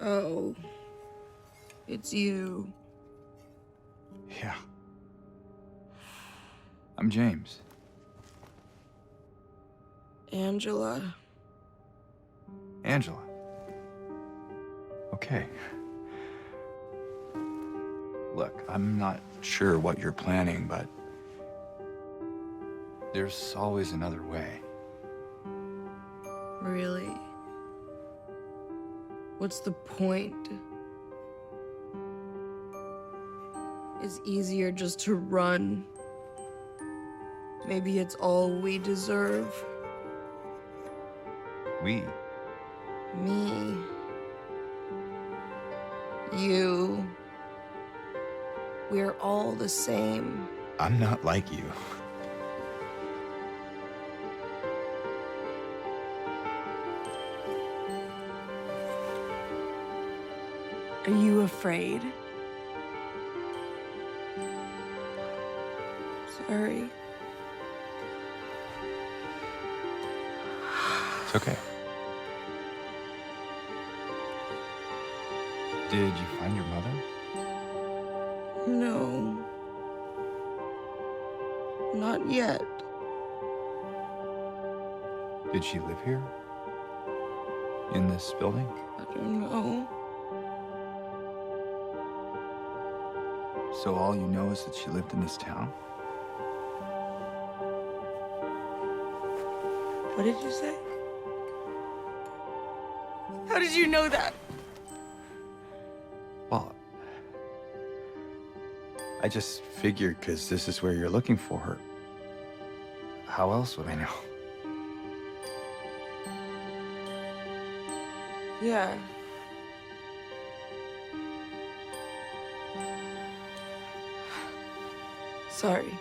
Oh, it's you. Yeah. I'm James. Angela. Angela. Okay. Look, I'm not sure what you're planning, but there's always another way. Really? What's the point? It's easier just to run. Maybe it's all we deserve. We? Me. You. We're all the same. I'm not like you. Are you afraid? Sorry. It's okay. Did you find your mother? No. Not yet. Did she live here? In this building? I don't know. So all you know is that she lived in this town? What did you say? How did you know that? Well, I just figured because this is where you're looking for her. How else would I know? Yeah. Sorry.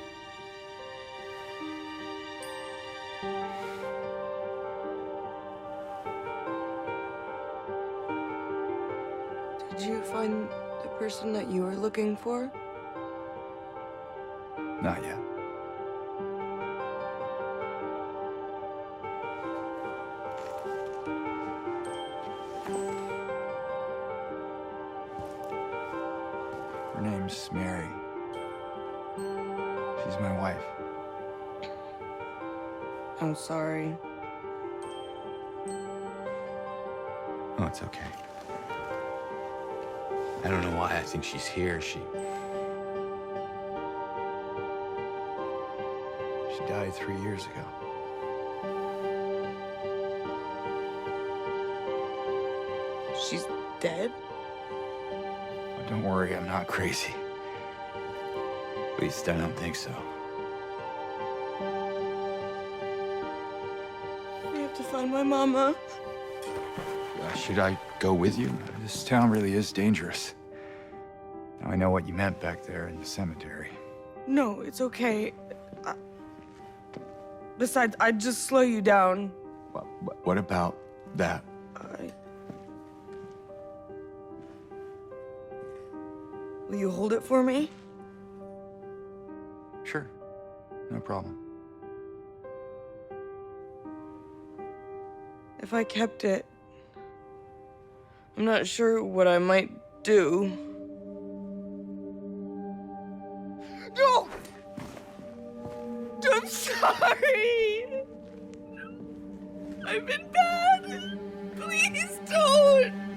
Did you find the person that you were looking for? Not yet. Her name's Mary. She's my wife. I'm sorry. Oh, it's okay. I don't know why I think she's here. She died 3 years ago. She's dead? But don't worry, I'm not crazy. At least I don't think so. We have to find my mama. Should I go with you? This town really is dangerous. Now I know what you meant back there in the cemetery. No, it's okay. Besides, I'd just slow you down. What about that? Will you hold it for me? Sure. No problem. If I kept it, I'm not sure what I might do. No! I'm sorry! I've been bad! Please don't!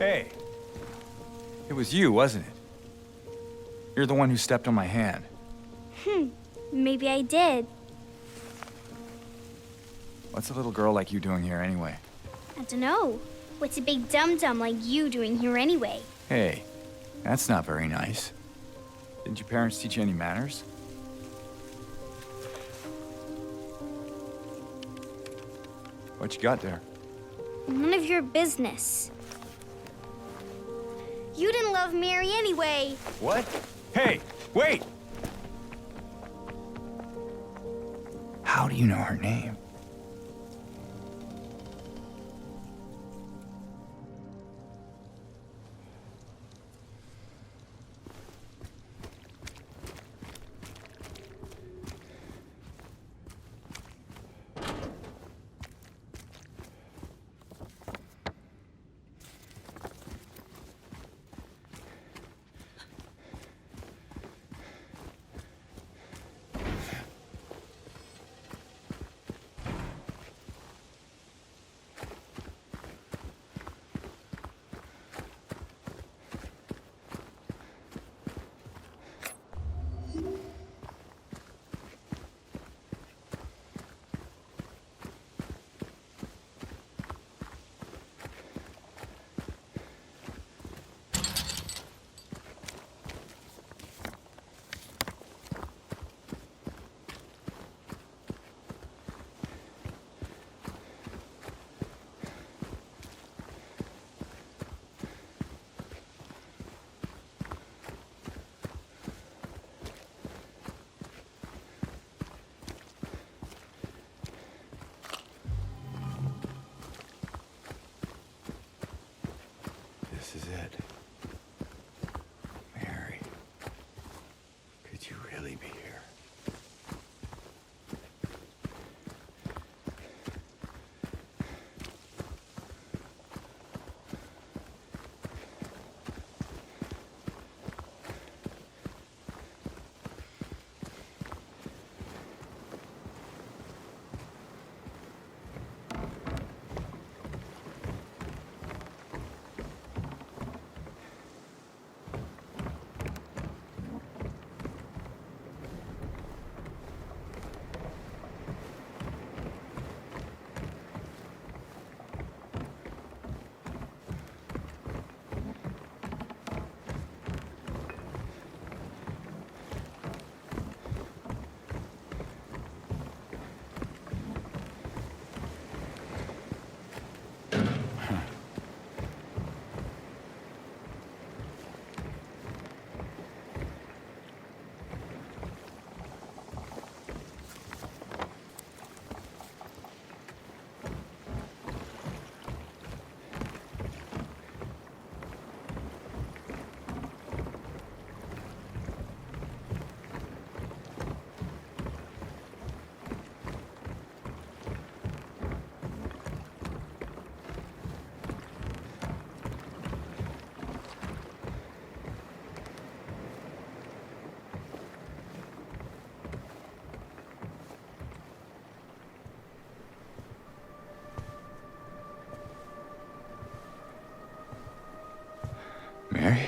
Hey. It was you, wasn't it? You're the one who stepped on my hand. Maybe I did. What's a little girl like you doing here anyway? I don't know. What's a big dum-dum like you doing here anyway? Hey, that's not very nice. Didn't your parents teach you any manners? What you got there? None of your business. You didn't love Mary anyway. What? Hey, wait! How do you know her name? This is it. Mary. Could you really be here? Mary?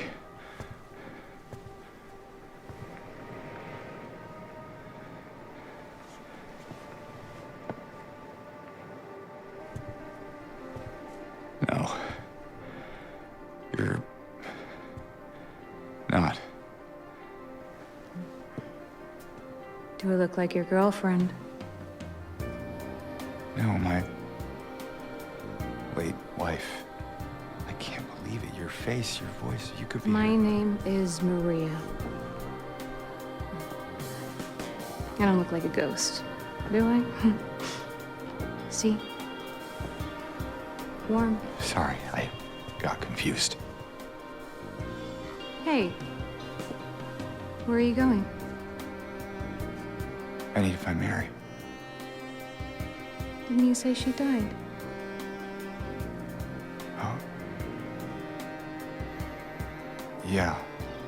No. You're not. Do I look like your girlfriend? No, my late wife. I can't believe it. Your face, your voice, you could be... My name is Maria. I don't look like a ghost, do I? See? Warm. Sorry, I got confused. Hey. Where are you going? I need to find Mary. Didn't you say she died? Oh. Yeah.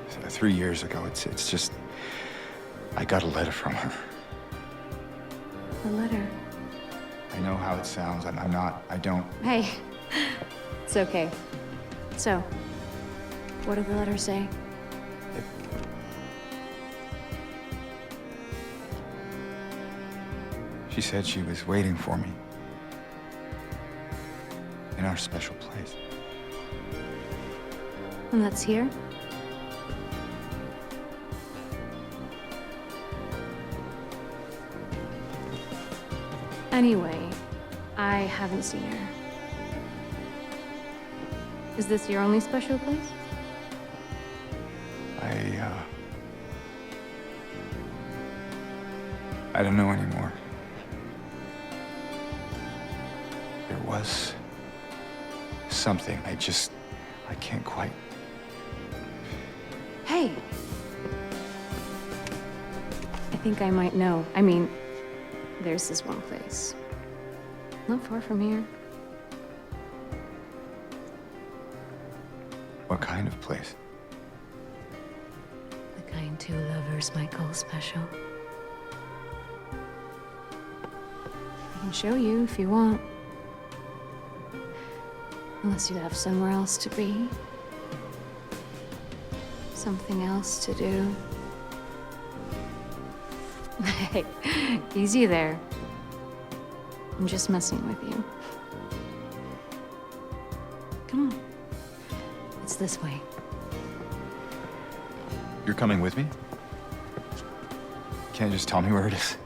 3 years ago. It's just... I got a letter from her. A letter? I know how it sounds. I don't... Hey. It's okay. So, what did the letter say? She said she was waiting for me. In our special place. And that's here? Anyway, I haven't seen her. Is this your only special place? I don't know anymore. There was something. I can't quite. Hey! I think I might know. I mean, there's this one place. Not far from here. What kind of place? The kind two lovers might call special. I can show you if you want. Unless you have somewhere else to be. Something else to do. Hey, easy there. I'm just messing with you. Come on. It's this way. You're coming with me? Can't you just tell me where it is?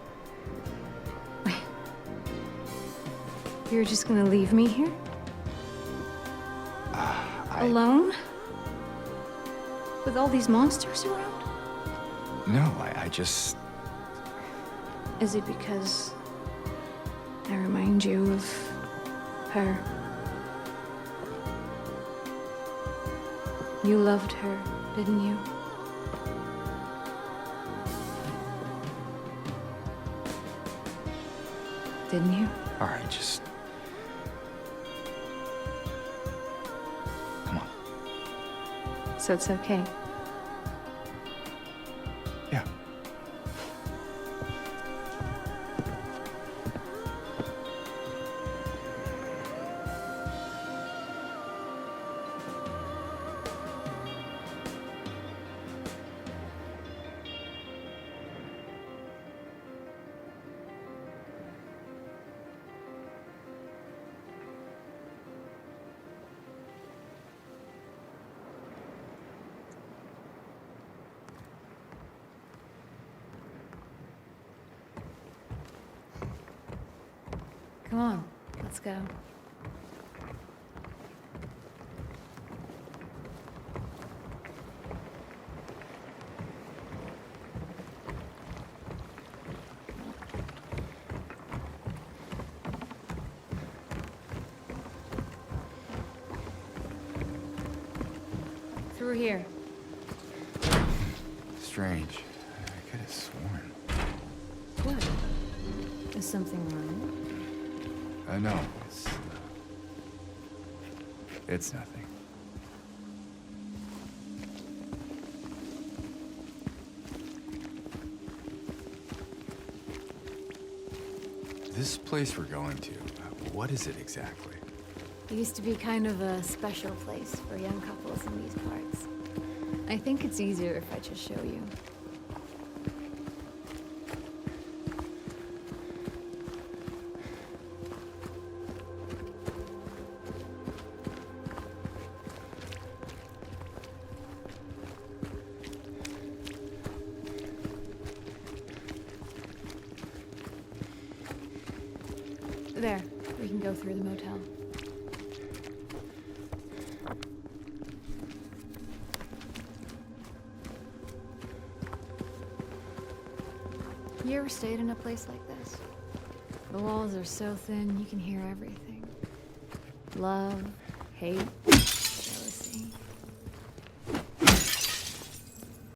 You're just gonna leave me here? Alone? With all these monsters around? No, I just... Is it because I remind you of her? You loved her, didn't you? Didn't you? All right, just... Come on. So it's okay. Yeah. Come on, let's go. Through here. Strange. I could have sworn. What? Is something wrong? No, it's nothing. This place we're going to, what is it exactly? It used to be kind of a special place for young couples in these parts. I think it's easier if I just show you. There, we can go through the motel. You ever stayed in a place like this? The walls are so thin, you can hear everything. Love, hate,